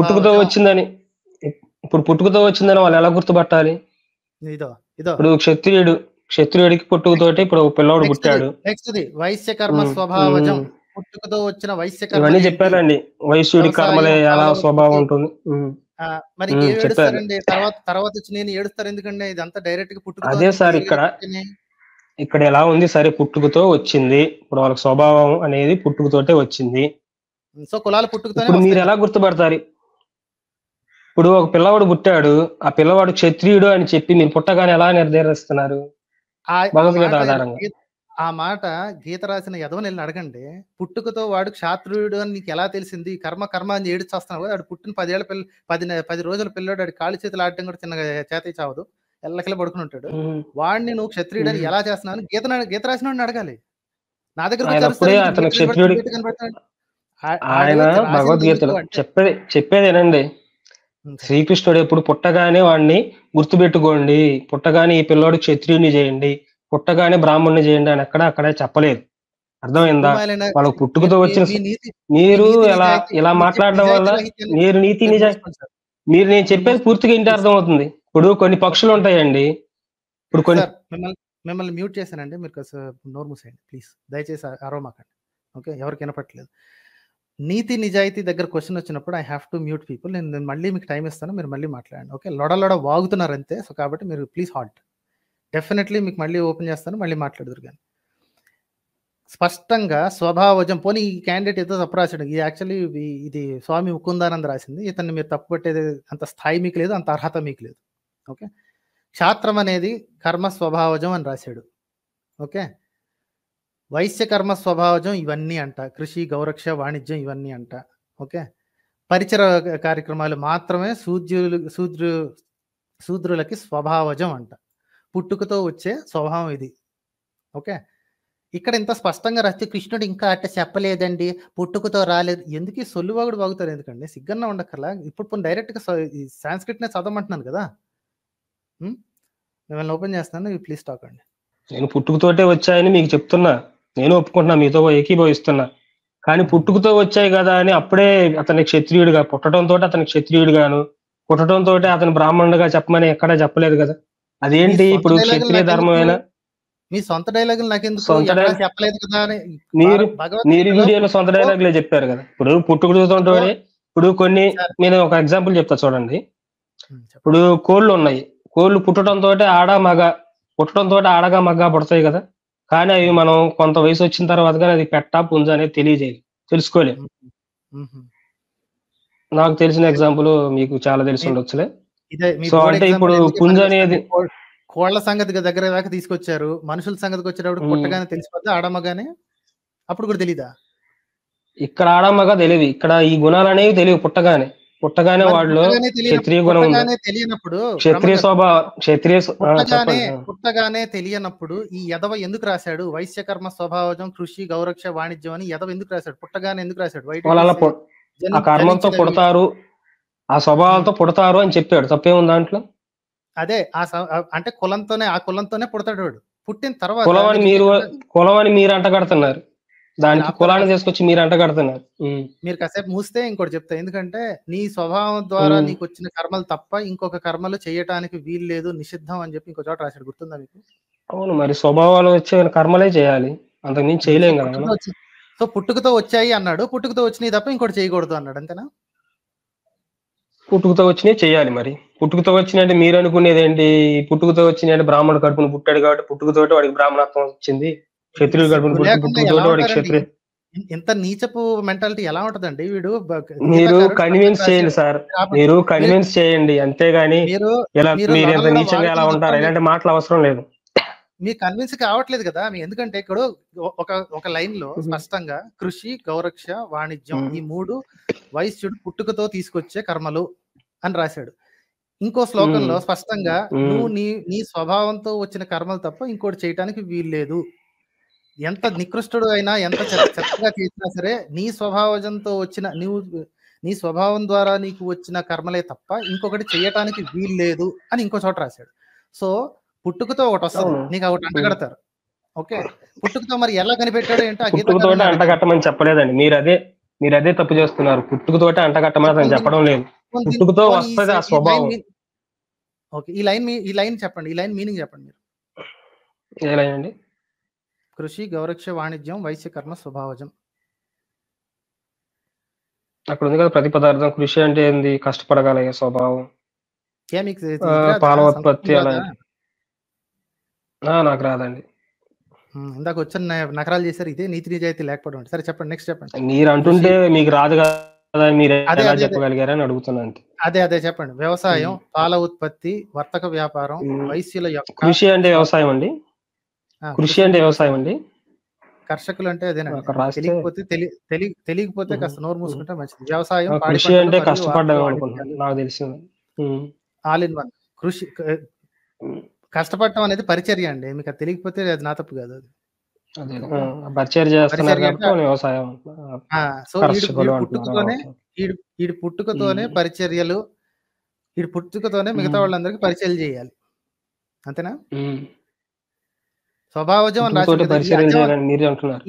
పుట్టుకతో వచ్చిందని వాళ్ళు ఎలా గుర్తుపట్టాలి? ఇప్పుడు క్షత్రియుడికి పుట్టుకతోటి ఇప్పుడు పిల్లవాడు పుట్టాడు. నెక్స్ట్ వైశ్య కర్మ స్వభావజం, పుట్టుకతో వచ్చిన వైశ్య కర్మ. ఇవన్నీ చెప్పారండి, వైశ్యుడి కర్మలే ఎలా స్వభావం ఉంటుంది. మరి ఏడుస్తారండి తర్వాత వచ్చి నేను ఏడుస్తారు ఎందుకండి? ఇదంతా డైరెక్ట్ గా పుట్టుక. అదే సార్ ఇక్కడ ఎలా ఉంది? సరే, పుట్టుకతో వచ్చింది, ఇప్పుడు వాళ్ళకి స్వభావం అనేది పుట్టుకతోటే వచ్చింది. సో కులాలు పుట్టుకతో. ఇప్పుడు మీరు ఎలా గుర్తుపడతారు? ఇప్పుడు ఒక పిల్లవాడు పుట్టాడు, ఆ పిల్లవాడు క్షత్రియుడు అని చెప్పి మీరు పుట్టగానే ఎలా నిర్ధారిస్తున్నారు? భగవద్గీత ఆధారంగా. ఆ మాట గీత రాసిన ఎదవని వెళ్ళి అడగండి. పుట్టుకతో వాడు క్షాత్రుడు అని నీకు ఎలా తెలిసింది? కర్మ కర్మ అని ఏడిచేస్తున్నావు కదా! ఆడు పుట్టిన 10 ఏళ్ల 10 రోజుల పిల్లోడు ఆడి కాళ్ళు చేతులు ఆడటం కూడా చిన్నగా చేతకి చావదు. ఎల్లకిలా పడుకుని ఉంటాడు. వాడిని నువ్వు క్షత్రియుడని ఎలా చేస్తున్నావు అని గీత రాసినోడిని అడగాలి. నా దగ్గరకు వచ్చి ఆయన అప్పుడే అరుస్తారేంటి? అతను గీత క్షత్రియుడు. గీత కనపడతాడు. ఆయన రాసింది భగవద్గీతలో ఎందుకు అంటే చెప్పేదేనండి. చెప్పండి. శ్రీకృష్ణుడు ఎప్పుడు పుట్టగానే వాడిని గుర్తుపెట్టుకోండి, పుట్టగానే ఈ పిల్లోడు క్షత్రియుని చేయండి, పుట్టగానే బ్రాహ్మణుని చేయండి అని అక్కడే చెప్పలేదు. అర్థమైందా? దిక్కుమాలిన వాళ్ళకు పుట్టుకతో మీ వచ్చిన మీ నీతి మీరు నీతి ఎలా నిజాయితీ ఇలా మాట్లాడడం వల్ల రాహిత్యాన్ని మీరు నీతి మీరు నిజా మూసుకోండి సార్. మీరు నేను మీరు చెప్పేది మూసుకోండి పూర్తిగా ఇంటి ప్లీజ్. అర్థమవుతుంది. ఇప్పుడు కొన్ని పక్షులు ఉంటాయండి. ఇప్పుడు కొన్ని సార్ మిమ్మల్ని మ్యూట్ చేశానండి. మీరు నోరు మూసేయండి ప్లీజ్. దయచేసి అరవమాకండి. ఓకే, ఎవరికి వినపట్లేదు. నీతి నిజాయితీ దగ్గర క్వశ్చన్ వచ్చినప్పుడు I have to mute people. నేను మళ్ళీ మీకు టైం ఇస్తాను, మీరు మళ్ళీ మాట్లాడండి. ఓకే, లొడ వాగుతున్నారు అంతే. సో కాబట్టి మీరు ప్లీజ్ హాల్ట్. డెఫినెట్లీ మీకు మళ్ళీ ఓపెన్ చేస్తాను, మళ్ళీ మాట్లాడుదురు కానీ. స్పష్టంగా స్వభావజం పోనీ ఈ క్యాండిడేట్ ఏదో తప్పు రాశాడు. ఇది యాక్చువల్లీ ఇది స్వామి ముకుందానంద రాసింది. ఇతన్ని మీరు తప్పు పట్టేది అంత స్థాయి మీకు లేదు, అంత అర్హత మీకు లేదు. ఓకే, క్షాత్రం అనేది కర్మ స్వభావజం అని రాశాడు. ఓకే, వైశ్య కర్మ స్వభావజం ఇవన్నీ అంట. కృషి గౌరక్ష వాణిజ్యం ఇవన్నీ అంట. ఓకే, పరిచర కార్యక్రమాలు మాత్రమే శూద్రులకి స్వభావజం అంట. పుట్టుకతో వచ్చే స్వభావం ఇది. ఓకే, ఇక్కడ ఇంత స్పష్టంగా రాస్తే కృష్ణుడు ఇంకా అట్ట చెప్పలేదండి, పుట్టుకతో రాలేదు. ఎందుకు ఈ సొల్లువాగుడు బాగుతారు ఎందుకండి? సిగ్గన్నా ఉండక్కర్లా. ఇప్పుడు డైరెక్ట్గా సాంస్క్రిట్నే చదవమంటున్నాను కదా. మిమ్మల్ని ఓపెన్ చేస్తాను, ప్లీజ్ టాక్ అండి. నేను పుట్టుకతోటే వచ్చాయని మీకు చెప్తున్నా, నేను ఒప్పుకుంటున్నా, మీతో ఏకీభవిస్తున్నా. కానీ పుట్టుకతో వచ్చాయి కదా అని అప్పుడే అతని క్షత్రియుడిగా పుట్టడంతో అతని క్షత్రియుడిగాను, పుట్టడంతో అతను బ్రాహ్మణుడిగా చెప్పమని ఎక్కడా చెప్పలేదు కదా. అదేంటి ఇప్పుడు క్షత్రియ ధర్మమైనా మీ సొంత డైలాగులు నాకెందుకు చెప్పలేదు కదా అని మీరు వీడియోలో సొంత డైలాగులే చెప్పారు కదా. ఇప్పుడు పుట్టుకతో ఇప్పుడు కొన్ని నేను ఒక ఎగ్జాంపుల్ చెప్తా చూడండి. ఇప్పుడు కోళ్ళు ఉన్నాయి. కోళ్ళు పుట్టడంతో ఆడగా మగ పుడతాయి కదా. కానీ అవి మనం కొంత వయసు వచ్చిన తర్వాత కానీ అది పెట్టా పుంజ అనేది తెలుసుకోలేదు. నాకు తెలిసిన ఎగ్జాంపుల్ మీకు చాలా తెలిసి ఉండొచ్చులే. సో అంటే ఇప్పుడు పుంజ అనేది కోళ్ల సంగతి దగ్గర దాకా తీసుకొచ్చారు. మనుషుల సంగతికి వచ్చేటప్పుడు పుట్టగానే తెలిసిపోద్ది ఆడమగానే. అప్పుడు కూడా తెలీదా? ఇక్కడ ఆడమగా తెలియదు. ఇక్కడ ఈ గుణాలు అనేవి తెలియదు. పుట్టగానే వాళ్ళు క్షత్రియ గుణం ఉంది, తెలియనప్పుడు క్షత్రియ స్వభావం పుట్టగానే తెలియనప్పుడు ఈ యదవ ఎందుకు రాశాడు వైశ్యకర్మ స్వభావజం కృషి గౌరక్ష వాణిజ్యం అని? యదవ ఎందుకు రాశాడు? పుట్టగానే ఎందుకు రాశాడు? ఆ కర్మంతో పుడతారు, ఆ స్వభావంతో పుడతారు అని చెప్పాడు. తప్పేముంది దాంట్లో? అదే అంటే ఆ కులంతోనే పుడతాడు వాడు. పుట్టిన తర్వాత కులం అని మీరు అంటగడుతున్నారు. దానికి కులాన్ని తీసుకొచ్చి మీరు అంటగడుతున్నారు. మీరు కాసేపు మూస్తే ఇంకోటి చెప్తా. ఎందుకంటే నీ స్వభావం ద్వారా నీకు వచ్చిన కర్మలు తప్ప ఇంకొక కర్మలు చేయటానికి వీలు లేదు, నిషిద్ధం అని చెప్పి ఇంకో చోట రాశాడు. గుర్తుందా మీకు? అవును, మరి స్వభావాలు వచ్చే కర్మలే చేయాలి, అంతకుమించి చేయలేం కదా. సో పుట్టుకతో వచ్చాయి అన్నాడు, పుట్టుకతో వచ్చినాయి తప్ప ఇంకోటి చేయకూడదు అన్నాడు, అంతేనా? పుట్టుకతో వచ్చినాయి చేయాలి. మరి పుట్టుకతో వచ్చినాయంటే మీరు అనుకునేది ఏంటి? పుట్టుకతో వచ్చినాయంటే బ్రాహ్మణ కడుపును పుట్టాడు కాబట్టి పుట్టుకతోటి వాడికి బ్రాహ్మణత్వం వచ్చింది, క్షత్రియుడు కడుపును పుట్టుకతోటి వాడికి క్షత్రియ. ఇంత నీచపు మెంటాలిటీ ఎలా ఉంటదండి? వీడు మీరు కన్విన్స్ చేయండి సార్, మీరు కన్విన్స్ చేయండి, అంతేగాని మీరు ఎంత నీచంగా ఎలా ఉంటారు ఇలాంటి మాటలు అవసరం లేదు. మీకు కన్విన్స్ కావట్లేదు కదా. ఎందుకంటే ఇక్కడ ఒక లైన్ లో స్పష్టంగా కృషి గౌరక్ష వాణిజ్యం ఈ మూడు వైశ్యుడు పుట్టుకతో తీసుకొచ్చే కర్మలు అని రాశాడు. ఇంకో శ్లోకంలో స్పష్టంగా నువ్వు నీ స్వభావంతో వచ్చిన కర్మలు తప్ప ఇంకోటి చేయటానికి వీల్లేదు. ఎంత నికృష్టుడు అయినా, ఎంత చెత్తగా చేసినా సరే నీ స్వభావజంతో వచ్చిన నీ స్వభావం ద్వారా నీకు వచ్చిన కర్మలే తప్ప ఇంకొకటి చేయటానికి వీల్లేదు అని ఇంకో చోట రాశాడు. సో పుట్టుకతో ఒకటి వస్తుంది, నీకు ఒకటి అంటగడతారు. ఓకే, పుట్టుకతో మరి ఎలా కనిపెట్టాడు ఏంటో పుట్టుకతోటే అంటగట్టమని చెప్పలేదండి. మీరు అదే తప్పు చేస్తున్నారు. పుట్టుకతోటే అంటగట్టమని చెప్పడం లేదు, పుట్టుకతో వస్తుంది ఆ స్వభావం. ఓకే, ఈ లైన్ చెప్పండి, ఈ లైన్ మీనింగ్ చెప్పండి మీరు. ఏ లైన్ అండి? కృషి గౌరక్ష వాణిజ్యం వైశ్య కర్మ స్వభావజం. అక్కడ ఉంది కదా ప్రతి పదార్థం. కృషి అంటే ఏంది? కష్టపడగలిగే స్వభావం, పాల ఉత్పత్తి. అలా నాకు రాదండి. ఇందాక వచ్చిన నకరాలు చేశారు. ఇదే నీతి నిజాయితీ లేకపోవడం. సరే చెప్పండి, నెక్స్ట్ చెప్పండి. మీరు అంటుంటే మీకు రాదు కదా, మీరు ఎలా చెప్పగలిగారని అడుగుతున్నాను. అదే చెప్పండి. వ్యవసాయం, పాల ఉత్పత్తి, వర్తక వ్యాపారం, వైశ్యుల యొక్క కృషి అంటే వ్యవసాయం అండి. కృషి అంటే వ్యవసాయం అండి. కర్షకులు అంటే అదేనండి. అక్కడ రాస్తే తెలియకపోతే కాస్త నోరు మూసుకుంటే మంచిది. వ్యవసాయం, పాడి కృషి పంటలు అంటే మరియు కష్టపడ్డం వార్తలు, అనుకుంటున్నాను, వాణిజ్యాలు నాకు తెలిసింది. All in one. కృషి కష్టపడటం అనేది పరిచర్య అండి. మీకు అది తెలియకపోతే అది నా తప్పు కాదు. అది అదే పరిచయం చేస్తున్నారు పరిచర్య అంటే కాబట్టి వ్యవసాయం సో కర్షకులు అంటున్నారు. ఈడు పుట్టుకతోనే పరిచర్యలు, ఈడు పుట్టుకతోనే మిగతా వాళ్ళందరికీ పరిచర్యలు చేయాలి. అంతేనా? స్వభావజం అని రాశారు కదా. పరిచయం చేయాలని మీరు అంటున్నారు.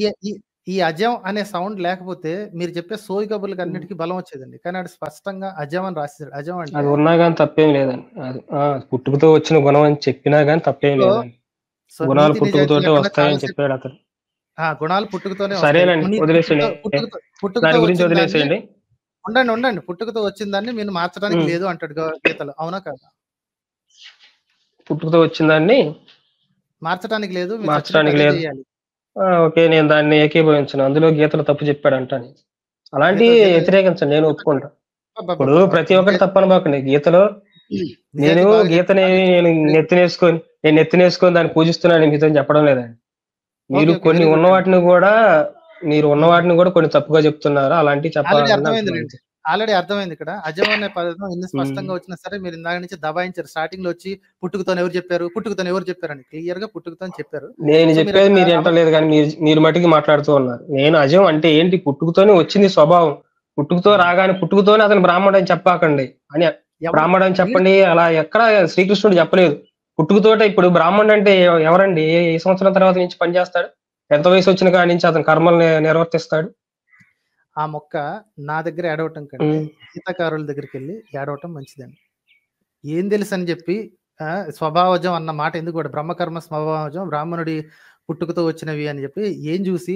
ఈ అజం అనే సౌండ్ లేకపోతే మీరు చెప్పే సోయి కబుర్లకి అన్నిటికీ బలం వచ్చేదండి. కానీ అది స్పష్టంగా అజం అని రాశాడు. అజం అంటే అది ఉన్నా కానీ తప్పేం లేదండి. అది పుట్టుకతో వచ్చిన గుణం అని చెప్పినా కానీ తప్పేం లేదండి. గుణాలు పుట్టుకతోటే వస్తాయని చెప్పాడు అతను. గుణాలు పుట్టుకతోనే సరేనండి, వదిలేసేయండి, దాని గురించి వదిలేసేయండి. ఉండండి. పుట్టుకతో వచ్చిందాన్ని మీరు మార్చడానికి లేదు అంటాడు గీతలో. అవునా కాదా? పుట్టుకతో వచ్చిందాన్ని మార్చడానికి లేదు. ఓకే, నేను దాన్ని ఏకీభవించను. అందులో గీతలు తప్పు చెప్పాడు అంటాను. అలాంటి వ్యతిరేకించండి, నేను ఒప్పుకుంటా. ఇప్పుడు ప్రతి ఒక్కటి తప్పని బాకండి. గీతలో నేను గీతని నేను నెత్తినేసుకొని దాన్ని పూజిస్తున్నాను మీతో చెప్పడం లేదండి. మీరు కొన్ని ఉన్న వాటిని కూడా కొన్ని తప్పుగా చెప్తున్నారు. అలాంటివి చెప్పాలి. ఆల్రెడీ అర్థమైంది. ఇక్కడ అజం అనే పదం ఎన్ని స్పష్టంగా వచ్చినా సరే మీరు ఇందాక నుంచి దబాయించారు. స్టార్టింగ్ లో వచ్చి పుట్టుకతో ఎవరు చెప్పారని క్లియర్ గా పుట్టుకతో చెప్పారు. నేను చెప్పేది మీరు ఎంటలేదు, కానీ మీరు మటుకి మాట్లాడుతూ ఉన్నారు. నేను అజం అంటే ఏంటి, పుట్టుకతోనే వచ్చింది స్వభావం. పుట్టుకతో రాగానే పుట్టుకతోనే అతను బ్రాహ్మణుడు అని చెప్పకండి అని, బ్రాహ్మణుడు అని చెప్పండి. అలా ఎక్కడ శ్రీకృష్ణుడు చెప్పలేదు. పుట్టుకతోటే ఇప్పుడు బ్రాహ్మణుడు అంటే ఎవరండి? ఏ సంవత్సరం తర్వాత నుంచి పనిచేస్తాడు? ఎంత వయసు వచ్చిన కాడి నుంచి అతను కర్మలు నిర్వర్తిస్తాడు? ఆ మొక్క నా దగ్గర ఏడవటం కంటే గీతాకారుల దగ్గరికి వెళ్ళి ఏడవటం మంచిదండి. ఏం తెలుసు అని చెప్పి స్వభావజం అన్న మాట ఎందుకు కూడా, బ్రహ్మకర్మ స్వభావజం, బ్రాహ్మణుడి పుట్టుకతో వచ్చినవి అని చెప్పి ఏం చూసి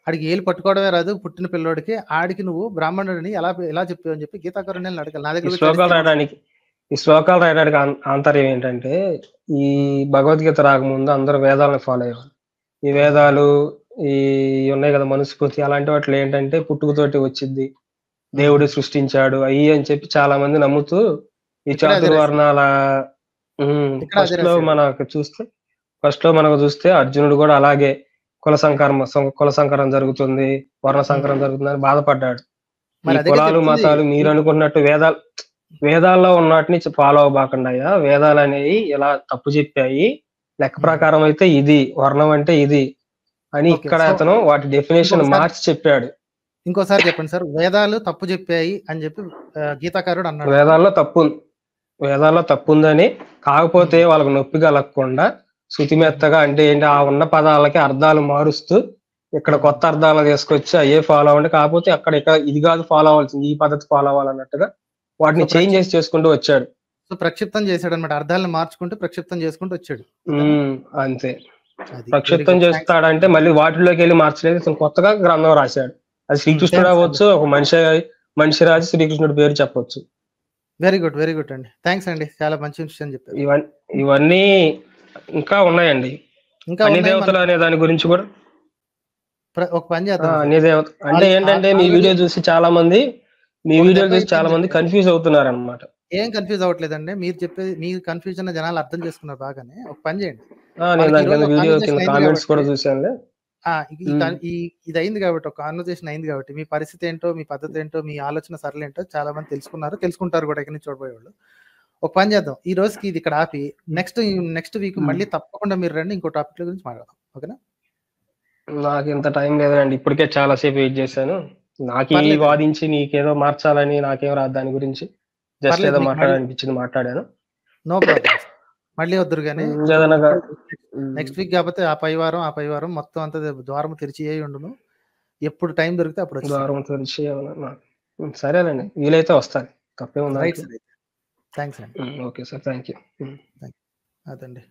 ఆడికి ఏళ్ళు పట్టుకోవడమే రాదు పుట్టిన పిల్లోడికి, ఆడికి నువ్వు బ్రాహ్మణుడిని ఎలా చెప్పావు అని చెప్పి గీతాకారుని అడగాలి. నా దగ్గర ఈ శ్లోకాలు రాయడానికి ఆంతర్యం ఏంటంటే, ఈ భగవద్గీత రాకముందు అందరూ వేదాలను ఫాలో అయ్యారు. ఈ వేదాలు ఈ ఉన్నాయి కదా, మనుస్మృతి, అలాంటి వాటిలో ఏంటంటే పుట్టుకతోటి వచ్చింది, దేవుడు సృష్టించాడు అయ్యి అని చెప్పి చాలా మంది నమ్ముతూ ఈ చాతుర్వర్ణాల ఫస్ట్ లో మనకు చూస్తే అర్జునుడు కూడా అలాగే కుల సంకరం జరుగుతుంది, వర్ణ సంకరం జరుగుతుంది అని బాధపడ్డాడు. ఈ కులాలు మతాలు మీరు అనుకున్నట్టు వేదాల్లో ఉన్నటిని ఫాలో అవ్వబాకండి. వేదాలు అనేవి ఇలా తప్పు చెప్పాయి, లెక్క ప్రకారం అయితే ఇది, వర్ణం అంటే ఇది అని ఇక్కడ అతను వాటి డెఫినేషన్ మార్చి చెప్పాడు. ఇంకోసారి చెప్పండి సార్. వేదాలు తప్పు చెప్పాయి అని చెప్పి గీతాకారుడు అన్నాడు. వేదాల్లో తప్పు ఉందని, కాకపోతే వాళ్ళకు నొప్పి కలగకుండా శృతిమెత్తగా అంటే ఏంటి, ఆ ఉన్న పదాలకి అర్థాలు మారుస్తూ ఇక్కడ కొత్త అర్థాలు తీసుకొచ్చి అయ్యే ఫాలో అవ్వండి, కాకపోతే అక్కడ ఇది కాదు ఫాలో అవ్వాల్సింది, ఈ పద్ధతి ఫాలో అవ్వాలన్నట్టుగా వాటిని చేంజ్ చేసుకుంటూ వచ్చాడు. సో ప్రక్షిప్తం చేశాడు అనమాట. అర్థాలను మార్చుకుంటూ ప్రక్షిప్తం చేసుకుంటూ వచ్చాడు. అంతే. ప్రక్షిప్తం చేస్తాడంటే మళ్ళీ వాటిలోకి వెళ్ళి మార్చలేదు, కొత్తగా గ్రంథం రాశాడు. అది శ్రీకృష్ణుడు అవ్వచ్చు, ఒక మనిషి రాజు శ్రీకృష్ణుడి పేరు చెప్పొచ్చు. వెరీ గుడ్ అండి. థ్యాంక్స్ అండి, చాలా మంచి విషయం చెప్పారు. ఇవన్నీ ఇంకా ఉన్నాయండి. ఇంకా అన్ని దేవతలు అనే దాని గురించి కూడా ఒక పని చేద్దాం. అన్ని దేవత అంటే ఏంటంటే మీ వీడియోలు చూసి చాలా మంది కన్ఫ్యూజ్ అవుతున్నారు అనమాట. ఏం కన్ఫ్యూజ్ అవ్వట్లేదండి. మీరు చెప్పేది, మీ కన్ఫ్యూజన్ జనాలు అర్థం చేసుకున్నారు బాగానే. ఒక పని చేయండి, ఇది అయింది కాబట్టి, ఒక కాన్వర్సేషన్ అయింది కాబట్టి, మీ పరిస్థితి ఏంటో, మీ పద్ధతి ఏంటో, మీ ఆలోచన సరళి ఏంటో చాలా మంది తెలుసుకుంటారు కూడా ఇక్కడ నుంచి చూడబోయేవాళ్ళు. ఒక పని చేద్దాం, ఈ రోజుకి ఇది ఇక్కడ ఆపి నెక్స్ట్ వీక్ మళ్ళీ తప్పకుండా మీరు రండి, ఇంకో టాపిక్ గురించి మాట్లాడదాం. ఓకేనా? నాకు ఇంత టైం లేదండి, ఇప్పటికే చాలా సేపు వెయిట్ చేశాను. నాకు వాదించి నీకేదో మార్చాలని నాకేం రాదు, దాని గురించి జస్ట్ ఏదో మాట్లాడాలనిపించింది, మాట్లాడాను. నో ప్రాబ్లం, మళ్ళీ వద్దురు కానీ నెక్స్ట్ వీక్ కాకపోతే ఆ పై వారం మొత్తం అంతా ద్వారం తెరిచి ఉండును. ఎప్పుడు టైం దొరికితే అప్పుడు ద్వారం తెరిచి. సరేనండి, వీలైతే వస్తాను, తప్పే ఉంది. రైట్ సార్, థ్యాంక్స్ అండి. Okay sir, thank you. అదండి.